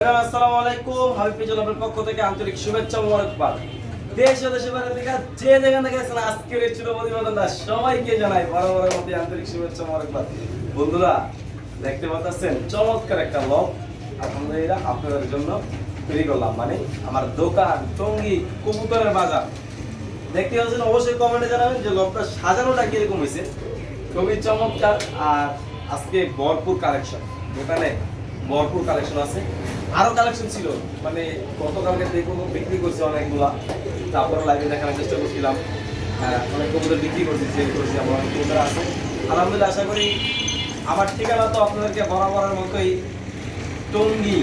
আসসালামু আলাইকুম, হাবিব পেজলের পক্ষ থেকে আন্তরিক শুভেচ্ছা ও মোবারকবাদ। দেশ ও দেশের বাইরে থেকে যে যেখান থেকে আছেন আজকের এই ছোট প্রতিবেদনটা সবাইকে জানাই বরাবরের মতো আন্তরিক শুভেচ্ছা মোবারকবাদ। বন্ধুরা দেখতে পাচ্ছেন চমৎকার একটা ব্লগ আলহামদুলিল্লাহ আপনাদের জন্য তৈরি করলাম, মানে আমার দোকান টঙ্গী কবুতরের বাজার। দেখতে পাচ্ছেন, অবশ্যই কমেন্টে জানাবেন যে ব্লগটা সাজানোটা কিরকম হয়েছে। খুবই চমৎকার আর আজকে ভরপুর কালেকশন, দোকানে ভরপুর কালেকশন আছে। আরো কালেকশন ছিল, মানে গতকালকে দেখুন বিক্রি করছি অনেকগুলা, তারপরে লাইভে দেখানোর চেষ্টা করছিলাম। অনেক কবুতর বিক্রি করছি, সেল করছি, আমার অনেক কবুতর আছে আলহামদুলিল্লাহ। আশা করি আমার ঠিকানা তো আপনাদেরকে বরাবরের মতোই টঙ্গী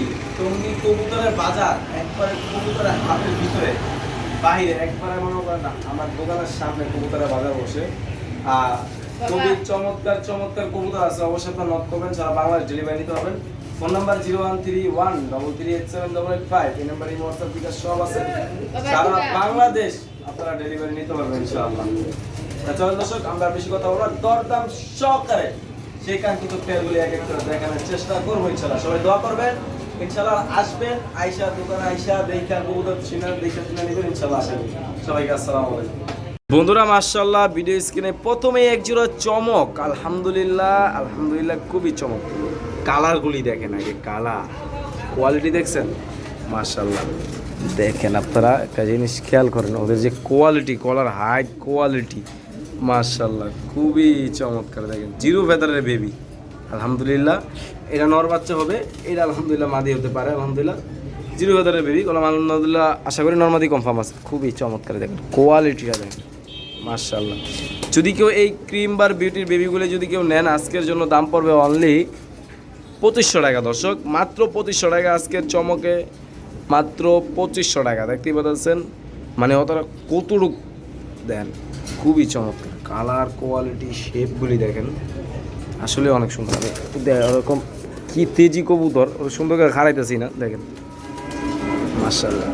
কবুতরের বাজার, একবারে কবুতরের হাতের ভিতরে বাইরে একবারে মনে করেন না আমার দোকানের সামনে কবুতরের বাজার বসে। খুবই চমৎকার চমৎকার কবুতর আছে, অবশ্যই আপনার নক করবেন, সারা বাংলাদেশ ডেলিভারি নিতে পারবেন। ফোন নাম্বার 013133875, এই নাম্বারে হোয়াটসঅ্যাপ বিকাশ সব আছে, সারা বাংলাদেশ আপনারা ডেলিভারি নিতে পারবেন ইনশাআল্লাহ। চলুন দর্শক, আমরা বেশি কথা বলবো না, দরদাম সহকারে সেই কাঙ্ক্ষিত পেয়ারগুলি এক এক করে দেখানোর চেষ্টা করবো ইনশাআল্লাহ। সবাই দোয়া করবেন ইনশাআল্লাহ, আসবেন আইসা দোকানে আইসা দেখা কবুতর চিনা দেখা নেবেন ইনশাআল্লাহ। আসেন সবাইকে আসসালামু আলাইকুম। বন্ধুরা মাশাআল্লাহ, ভিডিও স্ক্রিনে প্রথমে এক জোড়া চমক, আলহামদুলিল্লাহ খুবই চমক। কালারগুলি দেখেন, আগে কালার কোয়ালিটি দেখছেন মাশাআল্লাহ। দেখেন আপনারা একটা জিনিস খেয়াল করেন, ওদের যে কোয়ালিটি, কলার হাইট কোয়ালিটি মাশাআল্লাহ খুবই চমৎকার। দেখেন জিরো ফেদারের বেবি আলহামদুলিল্লাহ, এটা নর বাচ্চা হবে, এটা আলহামদুলিল্লাহ মাদি হতে পারে আলহামদুলিল্লাহ। জিরো ফেদারের বেবি কলাম আলহামদুলিল্লাহ, আশা করি নর্মাদি কনফার্ম আছে। খুবই চমৎকার, দেখেন কোয়ালিটিটা দেখেন মাশাআল্লাহ। যদি কেউ এই ক্রিম বার বিউটির বেবিগুলো যদি কেউ নেন, আজকের জন্য দাম পড়বে অনলি 2500 টাকা। দর্শক মাত্র 2500 টাকা আজকের চমকে, মাত্র 2500 টাকা। দেখতেই পাচ্ছেন মানে অতটা কতটুক দেন, খুবই চমৎকার কালার কোয়ালিটি শেপগুলি দেখেন, আসলে অনেক সুন্দর। ওরকম কি তেজি কবুতর, ওর সুন্দর করে খাড়াইতেছি না, দেখেন মাশাআল্লাহ।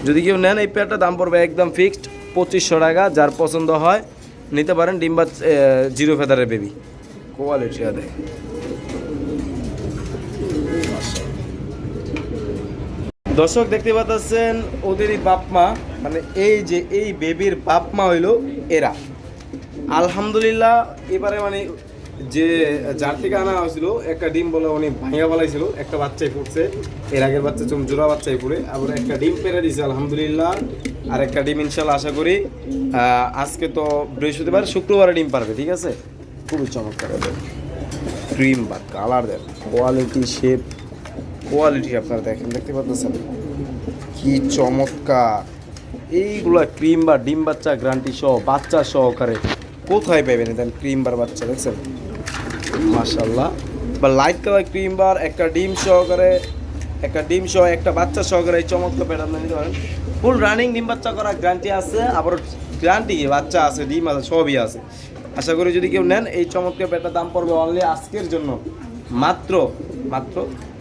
যদি কেউ নেন এই পেয়ারটা দাম পড়বে একদম ফিক্সড 2500 টাকা। যার পছন্দ হয় নিতে পারেন, ডিম্বা জিরো ফেদারের বেবি কোয়ালিটি দেখেন। দর্শক দেখতে পাচ্ছেন ওদেরই বাপ মা, মানে এই যে এই বেবির বাপ মা হইলো এরা আলহামদুলিল্লাহ। এবারে মানে যে যার থেকে আনা হয়েছিল একটা ডিম বলে উনি ভাঙিয়া বলাইছিল, একটা বাচ্চাই পড়ছে, এর আগের বাচ্চা জোড়া বাচ্চাই পড়ে আবার একটা ডিম পেরে দিয়েছে আলহামদুলিল্লাহ। আর একটা ডিম ইনশাল্লাহ আশা করি আজকে তো বৃহস্পতিবার, শুক্রবারে ডিম পারবে, ঠিক আছে। খুবই চমৎকার ক্রিম বা কালার দেন, কোয়ালিটি শেপ কোয়ালিটি আপনারা দেখেন, দেখতে পাচ্ছেন কি চমৎকার। এইগুলা ক্রিম বা ডিম বাচ্চা গ্যারান্টি সহ বাচ্চা সহকারে কোথায় পাবেন দেন ক্রিম বার বাচ্চা, দেখছেন মাশাআল্লাহ। বা লাইট কালার ক্রিম বার একটা ডিম সহকারে, একটা ডিম সহ একটা বাচ্চা সহকারে এই চমৎকার প্যাটার্ন নিতে পারেন। ফুল রানিং ডিম বাচ্চা করা গ্যারান্টি আছে, আবার গ্যারান্টি বাচ্চা আছে, ডিম আছে, সবই আছে। আশা করি যদি কেউ নেন এই চমৎকার প্যাটার দাম পড়বে অনলি আজকের জন্য মাত্র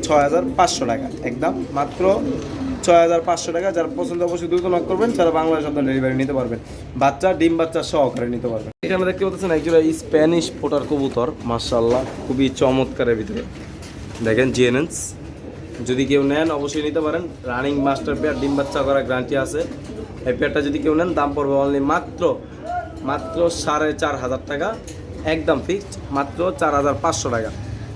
6500 টাকা, একদম মাত্র 6500 টাকা। যার পছন্দ অবশ্যই দ্রুত নক করবেন, সারা বাংলাদেশ আপনার ডেলিভারি নিতে পারবেন, বাচ্চা ডিম বাচ্চা সহকারে নিতে পারবেন। এখানে দেখতে পাচ্ছেন একজোড়া স্প্যানিশ পোটার কবুতর মাশাআল্লাহ, খুবই চমৎকারের ভিতরে দেখেন জিএনএস। যদি কেউ নেন অবশ্যই নিতে পারেন, রানিং মাস্টার পেয়ার, ডিম বাচ্চা করা গ্যারান্টি আছে। এই পেয়ারটা যদি কেউ নেন দাম পড়বে অনলি মাত্র 4500 টাকা, একদম ফিক্সড মাত্র 4500 টাকা।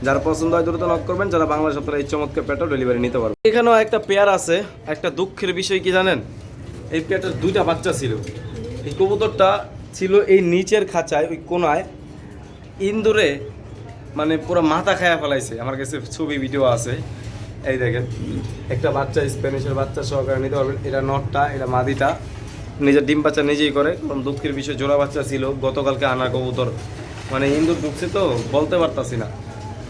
যার পছন্দ হয় দ্রুত নক করবেন, যারা বাংলাদেশ আপনারা এই চমৎকার পেয়ারটা ডেলিভারি নিতে পারবেন। এখানেও একটা পেয়ার আছে, একটা দুঃখের বিষয় কি জানেন, এই পেয়ারটার দুইটা বাচ্চা ছিল। এই কবুতরটা ছিল এই নিচের খাঁচায়, ওই কোনায় ইন্দুরে মানে পুরো মাথা খায়া ফেলাইছে। আমার কাছে ছবি ভিডিও আছে, এই দেখেন একটা বাচ্চা স্প্যানিশের বাচ্চা সহকারে নিতে পারবেন। এটা নটটা, এটা মাদিটা নিজের ডিম বাচ্চা নিজেই করে। কারণ দুঃখের বিষয় জোড়া বাচ্চা ছিল, গতকালকে আনা কবুতর, মানে ইন্দুর ঢুকছে তো বলতে পারতাছি না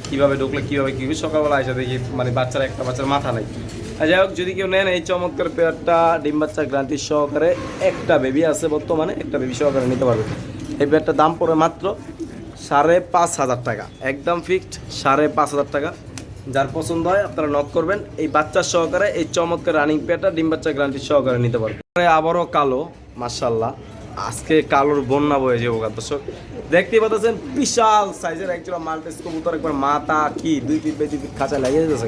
কীভাবে ঢুকলে কীভাবে কী, সকালবেলা এসে দেখি মানে বাচ্চার একটা বাচ্চার মাথা নেই। যাই হোক, যদি কেউ নেন এই চমৎকার পেয়ারটা ডিম বাচ্চা গ্যারান্টি সহকারে, একটা বেবি আছে বর্তমানে, একটা বেবি সহকারে নিতে পারবে। এই পেয়ারটার দাম পড়ে মাত্র 5500 টাকা, একদম ফিক্সড 5500 টাকা। যার পছন্দ হয় আপনারা নক করবেন, এই বাচ্চা সহকারে এই চমৎকার রানিং পেয়ারটা ডিম বাচ্চা গ্যারান্টি সহকারে নিতে পারবে। আবারও কালো মাশাআল্লাহ, আজকে কালোর বন্যা বয়ে যাবো দর্শক। দেখতেই পাচ্ছেন বিশাল সাইজের একজোড়া মাল্টিস কবুতর, একবার মাথা কি 2 ফিট বাই 2 ফিট খাঁচা লাগিয়ে দিতেছে।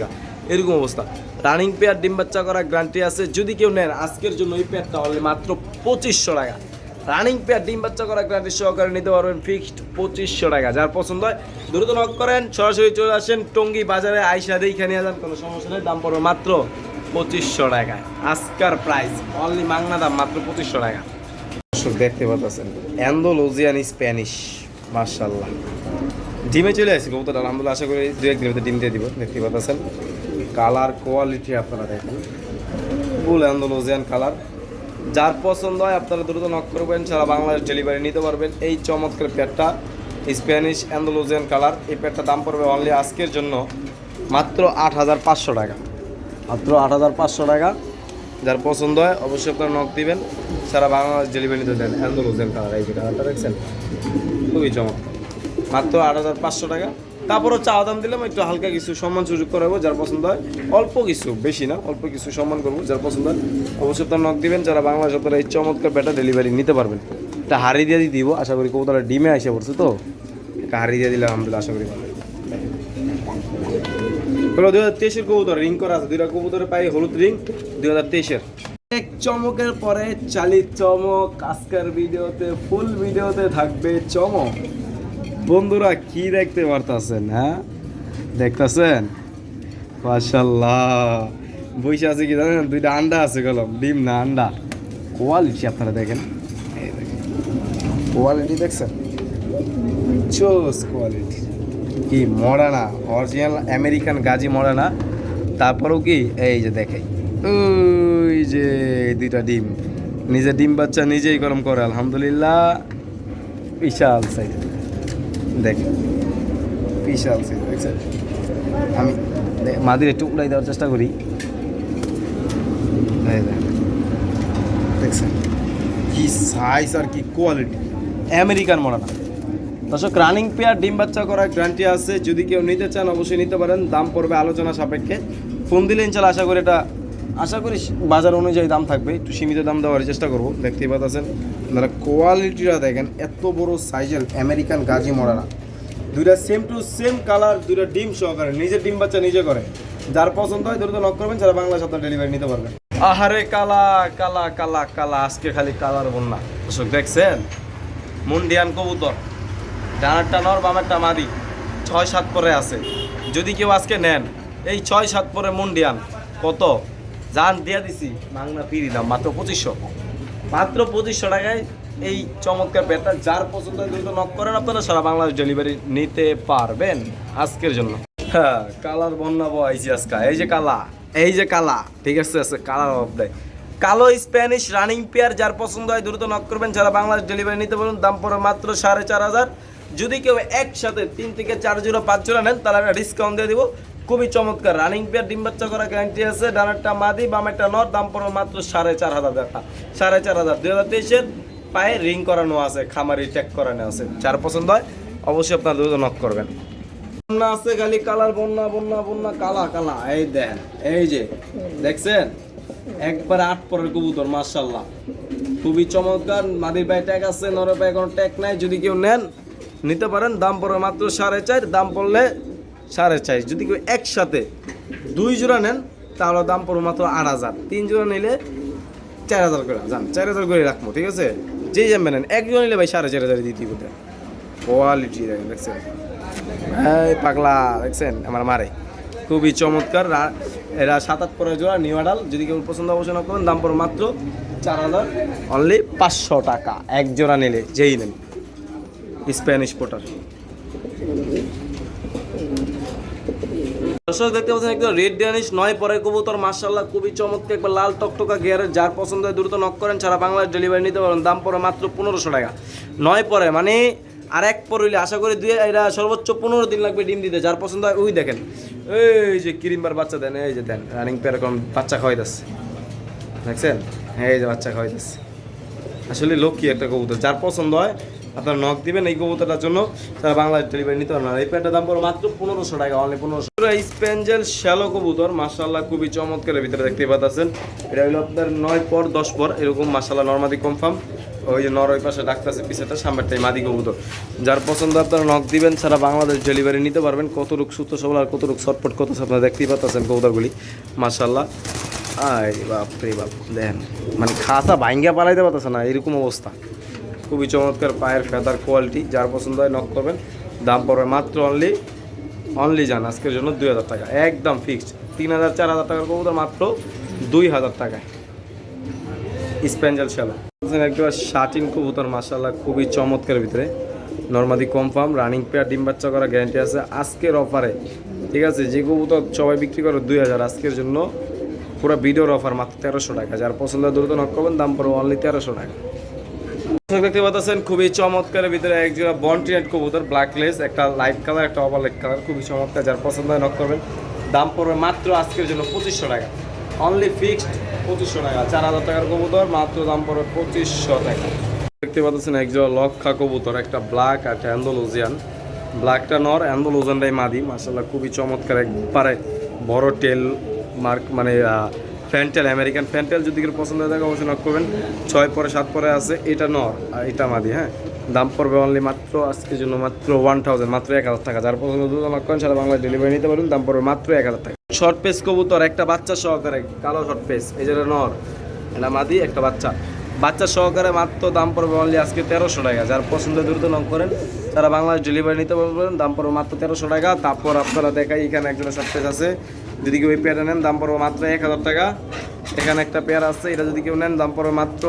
এরকম অবস্থা। রানিং পেয়ার ডিম বাচ্চা করা গ্যারান্টি আছে, যদি কেউ নেন আজকের জন্য এই পেয়ারটা হলে মাত্র 2500 টাকা। রানিং পেয়ার ডিম বাচ্চা করা গ্যারান্টি সহকারে নিতে পারবেন ফিক্সড 2500 টাকা। যার পছন্দ হয় দ্রুত নক করেন, সরাসরি চলে আসেন টঙ্গী বাজারে, আইসা দেখে নিয়ে যান, কোনো সমস্যা নেই। দাম পড়বে মাত্র 2500 টাকায়, আজকার প্রাইস অনলি মাংনা দাম মাত্র 2500 টাকা। দর্শক দেখতে পাচ্ছেন অ্যান্ডালুজিয়ান স্প্যানিশ, মাশাআল্লাহ ডিমে চলে আসছে কবুতরটা, আলহামদুলিল্লাহ আশা করি 2-1 দিনের ভিতরে ডিম দিয়ে দিব। দেখতে পাচ্ছেন কালার কোয়ালিটি আপনারা দেখেন, ফুল অ্যান্ডালুজিয়ান কালার। যার পছন্দ হয় আপনারা দ্রুত নক করবেন, সারা বাংলাদেশ ডেলিভারি নিতে পারবেন। এই চমৎকার পেয়ারটা স্প্যানিশ অ্যান্ডালুজিয়ান কালার, এই পেয়ারটার দাম পড়বে অনলি আজকের জন্য মাত্র 8500 টাকা, মাত্র 8500 টাকা। যার পছন্দ হয় অবশ্যই আপনারা নক দিবেন, সারা বাংলাদেশ ডেলিভারি নিতে দেন। অ্যান্ডালুজিয়ান কালার, এই কালারটা দেখছেন খুবই চমৎকার, মাত্র 8500 টাকা। তারপরও চা দাম দিলাম, একটু হালকা কিছু সম্মান সুযোগ করাবো। যার পছন্দ হয় অল্প কিছু, বেশি না, অল্প কিছু সম্মান করবো। যার পছন্দ হয় অবশ্যই আপনারা নক দিবেন, যারা বাংলাদেশ আপনারা এই চমৎকার ব্যাটা ডেলিভারি নিতে পারবেন। এটা হাড়ি দিয়ে দিব, আশা করি কবুতরটা ডিমে এসে পড়ছে, তো একটা হাড়ি দিয়ে দিলে আলহামদুলিল্লাহ আশা করি ভালো। 2023-এর কবুতর রিং করা আছে, 2টা কবুতরের পাই হলুদ রিং 2023-এর। এক চমকের পরে চালির চমক, আজকের ভিডিওতে ফুল ভিডিওতে থাকবে চমক। বন্ধুরা কি দেখতে পারতেছেন? হ্যাঁ দেখতেছেন, মাশাআল্লাহ বইসা আছে কি জানেন, 2টা আন্ডা আছে, কলম ডিম না আন্ডা। কোয়ালিটি আপনারা দেখেন, এই দেখেন কোয়ালিটি দেখছেন, চোস কোয়ালিটি। কি মডানা অরিজিনাল আমেরিকান গাজী মডানা। তারপরেও কি এই যে দেখাই, ওই যে 2টা ডিম, নিজে ডিম বাচ্চা নিজেই গরম করে, আলহামদুলিল্লাহ বিশাল সাইজ দেখেন, বিশাল সাইজ দেখছেন। আমি মাদির একটু উড়াই দেওয়ার চেষ্টা করি, দেখছেন কি সাইজ আর কি কোয়ালিটি, আমেরিকান মডানা। দর্শক রানিং পেয়ার ডিম বাচ্চা করার গ্যারান্টি আছে, যদি কেউ নিতে চান অবশ্যই নিতে পারেন। দাম পড়বে আলোচনা সাপেক্ষে, ফোন দিলে ইনশাল্লাহ আশা করি বাজার অনুযায়ী দাম থাকবে, একটু সীমিত দাম দেওয়ার চেষ্টা করবো। দেখতেই পাচ্ছেন আপনারা কোয়ালিটিটা দেখেন, এত বড় সাইজের আমেরিকান গাজী মডানা, 2টা সেম টু সেম কালার, 2টা ডিম সহকারে, নিজের ডিম বাচ্চা নিজে করে। যার পছন্দ হয় দ্রুত নক করবেন, যারা বাংলাদেশ আপনার ডেলিভারি নিতে পারবেন। আহারে কালা কালা কালা কালা, আজকে খালি কালার বন্যা। দর্শক দেখছেন মুন্ডিয়ান কবুতর, ডানারটা নর বামেরটা মাদি, 6-7 পরে আছে। যদি কেউ আজকে নেন এই 6-7 পরে মুন্ডিয়ান, কত জান দিয়া দিছি, মাংনা ফিরি দাম মাত্র 2500, মাত্র 2500 টাকায় এই চমৎকার পেয়ারটা। যার পছন্দ হয় দ্রুত নক করেন, আপনারা সারা বাংলাদেশ ডেলিভারি নিতে পারবেন আজকের জন্য। হ্যাঁ কালার বন্যা বয়সি আজকা, এই যে কালা, এই যে কালা, ঠিক আছে আছে কালার অফ দেয়, কালো স্প্যানিশ রানিং পেয়ার। যার পছন্দ হয় দ্রুত নক করবেন, যারা বাংলাদেশ ডেলিভারি নিতে পারবেন। দাম পড়ে মাত্র 4500। যদি কেউ একসাথে 3 থেকে 4 জোড়া 5 জোড়া নেন তাহলে একটা ডিসকাউন্ট দিয়ে দিব। খুবই চমৎকার রানিং পেয়ার, ডিম বাচ্চা করা গ্যারান্টি আছে, ডানারটা মাদি বামেরটা নর। দাম পড়বে মাত্র 4500 টাকা, 4500। 2023-এর পায়ে রিং করানো আছে, খামারি ট্যাগ করানো আছে। যার পছন্দ হয় অবশ্যই আপনার দ্রুত নক করবেন। বন্যা আছে খালি কালার, বন্যা বন্যা বন্যা কালা কালা, এই দেন এই যে দেখছেন একবার 8 পরের কবুতর, মাশাআল্লাহ খুবই চমৎকার। মাদির পায়ে ট্যাগ আছে, নরের পায়ে কোনো ট্যাগ নাই। যদি কেউ নেন নিতে পারেন, দাম পড়বে মাত্র 4.5, দাম পড়লে 4.5। যদি কেউ একসাথে 2 জোড়া নেন তাহলে দাম পড়বে মাত্র 8000, 3 জোড়া নিলে 4000 করে, জান 4000 করে রাখবো, ঠিক আছে। যেই যাবেন নেন, 1 জোড়া নিলে ভাই 4500 দিতে হবে। কোয়ালিটি দেখছেন, এই পাগলা দেখছেন আমার মারে, খুবই চমৎকার। এরা 7-8 পরে জোড়া নিউ আডাল। যদি কেউ পছন্দ অবশ্যই করবেন, দাম পড়বে মাত্র 4000, অনলি 500 টাকা 1 জোড়া নিলে, যেই নেন স্প্যানিশ পোটার। দর্শক দেখতে পাচ্ছেন একদম রেড ড্যানিশ 9 পরের কবুতর, মাশাআল্লাহ খুবই চমৎকার, একবার লাল টকটকা গিয়ারের। যার পছন্দ হয় দ্রুত নক করেন, সারা বাংলাদেশ ডেলিভারি নিতে পারেন। দাম পড়ে মাত্র 1500 টাকা 9 পরে, মানে আর 1 পর হইলে আশা করি এরা সর্বোচ্চ 15 দিন লাগবে ডিম দিতে। যার পছন্দ হয় ওই দেখেন, এই যে ক্রিমবার বাচ্চা দেন, এই যে দেন রানিং পেয়ার এরকম বাচ্চা খাওয়াই যাচ্ছে, দেখছেন এই যে বাচ্চা খাওয়াই যাচ্ছে। আসলে লক্ষ্মী একটা কবুতর, যার পছন্দ হয় আপনারা নক দিবেন এই কবুতরটার জন্য, তারা বাংলাদেশ ডেলিভারি নিতে পারবেন। এই প্যান্টের দাম পড়ে মাত্র 1500 টাকা, অনলি 1500। স্পেঞ্জেল শ্যালো কবুতর, মাশাআল্লাহ খুবই চমৎকার। ভিতরে দেখতেই পাচ্ছেন এটা হলো আপনার 9 পর 10 পর এরকম, মাশাআল্লাহ নরমাদি কনফার্ম, ওই যে নর ওই পাশে ডাকতেছে পিছেটা সামনেরটাই মাদি কবুতর। যার পছন্দ আপনারা নক দিবেন, সারা বাংলাদেশ ডেলিভারি নিতে পারবেন। কত রূপ সুস্থ সবল আর কত রূপ ছটপট কত আপনারা দেখতেই পাচ্ছেন কবুতরগুলি মাশাআল্লাহ। আই বাপ রে বাপ, দেখেন মানে খাসা ভাঙ্গা পালাইতে পারতেছে না এরকম অবস্থা। খুবই চমৎকার পায়ের ফেদার কোয়ালিটি। যার পছন্দ হয় নক করবেন। দাম পড়বে মাত্র অনলি যান আজকের জন্য 2000 টাকা, একদম ফিক্সড। 3000 4000 টাকার কবুতর মাত্র 2000 টাকায়। স্প্যাঞ্জেল শ্যালো একটা শার্টিন কবুতর মাশাআল্লাহ, খুবই চমৎকার ভিতরে। নরমাদি কনফার্ম রানিং পেয়ার, ডিম বাচ্চা করা গ্যারান্টি আছে আজকের অফারে। ঠিক আছে, যে কবুতর সবাই বিক্রি করে 2000, আজকের জন্য পুরো ভিডিওর অফার মাত্র 1300 টাকা। যার পছন্দ দ্রুত নক করবেন, দাম পড়বে অনলি 1300 টাকা। দেখতে পাচ্ছেন খুবই চমৎকারের ভিতরে এক জোড়া বন্টিনেট কবুতর, ব্ল্যাক লেস, একটা লাইট কালার একটা ওভারলাইট কালার, খুবই চমৎকার। যার পছন্দ হয় নক করবেন, দাম পড়বে মাত্র আজকের জন্য 2500 টাকা, অনলি ফিক্সড 2500 টাকা। 4000 টাকার কবুতর মাত্র দাম পড়বে 2500 টাকা। দেখতে পাচ্ছেন এক জোড়া লক্ষা কবুতর, একটা ব্ল্যাক আর একটা অ্যান্ডালুজিয়ান। ব্ল্যাকটা নর, অ্যান্ডালুজিয়ানটাই মাদি মাশাআল্লাহ, খুবই চমৎকার। একবারে বড় টেল মার্ক মানে ফ্যান্টেল, আমেরিকান ফ্যান্টেল। যদি কেউ পছন্দ হয় থাকে অবশ্যই নক করবেন। 6 পরে 7 পরে আছে, এটা নর আর এটা মাদি। হ্যাঁ, দাম পড়বে অনলি মাত্র আজকের জন্য মাত্র 1000, মাত্র 1000 টাকা। যার পছন্দ দ্রুত নক করেন, সারা বাংলায় ডেলিভারি নিতে পারবেন। দাম পড়বে মাত্র 1000 টাকা। শর্ট পেস কবুতর, একটা বাচ্চা সহকারে, কালো শর্ট পেস। এই যেটা নর, এটা মাদি, একটা বাচ্চা সহকারে মাত্র দাম পড়বে অনলি আজকে 1300 টাকা। যার পছন্দ দ্রুত নক করেন, সারা বাংলাদেশ ডেলিভারি নিতে পারবেন। দাম পড়বে মাত্র 1300 টাকা। তারপর আপনারা দেখাই এখানে একজনের শর্ট পেস আছে, যদি কেউ এই পেয়ারটা নেন দাম পড়বে মাত্র 1000 টাকা। এখানে একটা পেয়ার আছে, এটা যদি কেউ নেন দাম পড়বে মাত্র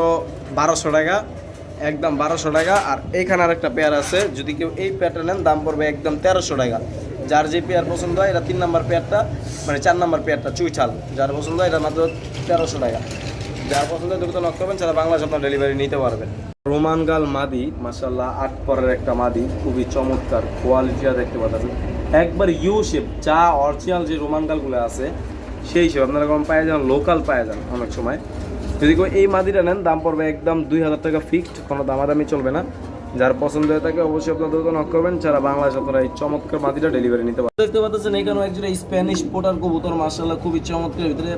1200 টাকা, একদম 1200 টাকা। আর এখানে আর একটা পেয়ার আছে, যদি কেউ এই পেয়ারটা নেন দাম পড়বে একদম 1300 টাকা। যার যে পেয়ার পছন্দ হয়, এটা 3 নম্বর পেয়ারটা মানে 4 নম্বর পেয়ারটা চুইঠাল, যার পছন্দ হয় এটা মাত্র 1300 টাকা। যার পছন্দ দ্রুত নক করবেন, সারা বাংলাদেশ আপনার ডেলিভারি নিতে পারবেন। রোমান গাল মাদি মাশাআল্লাহ, 8 পরের একটা মাদি, খুবই চমৎকার কোয়ালিটিটা দেখতে পাচ্ছেন। একবার ইউ শেপ, যা অরিজিনাল যে রোমান গালগুলো আছে সেই হিসেবে আপনারা কম পায়ে যান, লোকাল পায়ে যান অনেক সময়। যদি কেউ এই মাদিটা নেন দাম পড়বে একদম 2000 টাকা ফিক্সড, কোনো দামাদামি চলবে না। যার পছন্দ হয়ে থাকে অবশ্যই আপনার দ্রুত নক করবেন, সারা বাংলাদেশ আপনারা এই চমৎকার মাদিটা ডেলিভারি নিতে পারবেন। দেখতে পাচ্ছেন এখানেও একজোড়া স্প্যানিশ পোটার কবুতর মাশাআল্লাহ, খুবই চমৎকার ভিতরে।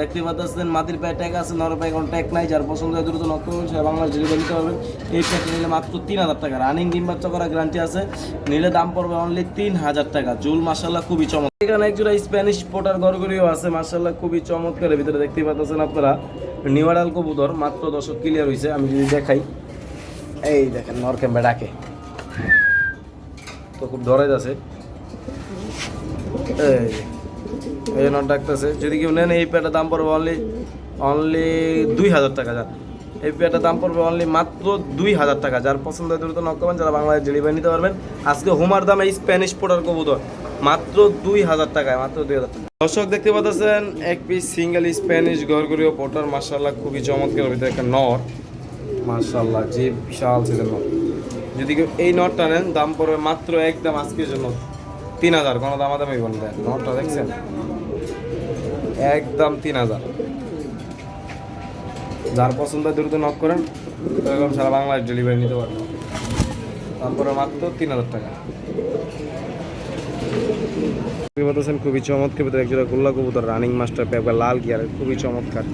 দেখতে পাচ্ছেন মাদির পায়ে ট্যাগ আছে, নর পায়ে কোনো ট্যাগ নাই। যার পছন্দ হয় দ্রুত নক করবেন, সারা বাংলাদেশ ডেলিভারি নিতে পারবেন। এই প্যাকটা নিলে মাত্র 3000 টাকা, রানিং ডিম বাচ্চা করা গ্যারান্টি আছে। নিলে দাম পড়বে অনলি 3000 টাকা। জুল মাশাআল্লাহ খুবই চমৎকার। এখানে একজোড়া স্প্যানিশ পোটার গরগরিও আছে মাশাআল্লাহ, খুবই চমৎকার ভিতরে। দেখতে পাচ্ছেন আপনারা নিউডাল কবুতর, মাত্র 10 ক্লিয়ার হয়েছে। আমি যদি দেখাই, এই দেখেন নর ক্যাম্পে ডাকে তো খুব ডরে যাচ্ছে, এই নর ডাকতেছে। যদি কেউ নেন এই পেয়ারটার দাম পড়বে অনলি 2000 টাকা। যার এই পেয়ারটার দাম পড়বে অনলি মাত্র 2000 টাকা। যার পছন্দ হয় দ্রুত নক করবেন, যারা বাংলাদেশ ডেলিভারি নিতে পারবেন। আজকে হোমার দাম এই স্প্যানিশ পোটার কবুতর মাত্র 2000 টাকায়, মাত্র 2000 টাকা। দর্শক দেখতে পাচ্ছেন এক পিস সিঙ্গেল স্প্যানিশ গরগরিও পোটার মাশাআল্লাহ, খুবই চমৎকার ভিতরে একটা নর মাশাআল্লাহ, যে বিশাল সাইজের নট। যদি কেউ এই নটটা নেন দাম পড়বে মাত্র একদম আজকের জন্য 3000, কোনো দামাদামি বলবে। নটটা দেখছেন একদম 3000। যার পছন্দ দ্রুত নক করেন, এরকম সারা বাংলাদেশ ডেলিভারি নিতে পারবেন। দাম পড়বে মাত্র 3000 টাকা। খুবই চমৎকার ভিতরে একজোড়া গোল্লা কবুতর, রানিং মাস্টার পেপার, লাল গিয়ার, খুবই চমৎকার।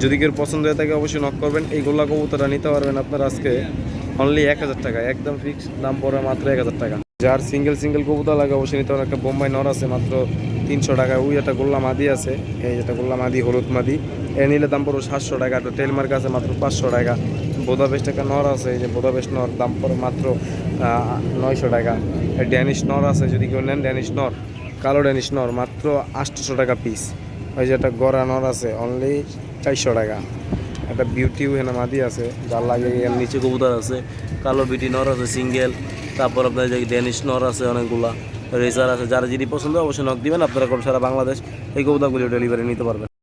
যদি কেউ পছন্দ হয়ে থাকে অবশ্যই নক করবেন। এই গোল্লা কবুতরটা নিতে পারবেন আপনার আজকে অনলি 1000 টাকা, একদম ফিক্স দাম পড়বে মাত্র 1000 টাকা। যার সিঙ্গেল কবুতর লাগে অবশ্যই নিতে পারেন। একটা বোম্বাই নর আছে মাত্র 300 টাকা। ওই একটা গোল্লা মাদি আছে, এই যেটা গোল্লা মাদি, হলুদ মাদি, এ নিলে দাম পড়বে 700 টাকা। একটা টেলমার্ক আছে মাত্র 500 টাকা। বোদাবেস্ট একটা নর আছে, এই যে বোদাবেস্ট নর, দাম পড়বে মাত্র 900 টাকা। ড্যানিশ নর আছে, যদি কেউ নেন ড্যানিশ নর, কালো ড্যানিশ নর মাত্র 800 টাকা পিস। ওই যে একটা গড়া নর আছে অনলি 400 টাকা। একটা বিউটি হেনা মাদি আছে, যার লাগে এর নিচে কবুতর আছে, কালো বিউটি নর আছে সিঙ্গেল। তারপর আপনার যে ড্যানিশ নর আছে অনেকগুলা, রেসার আছে। যারা যদি পছন্দ অবশ্যই নক দিবেন, আপনারা সারা বাংলাদেশ এই কবুতরগুলি ডেলিভারি নিতে পারবেন।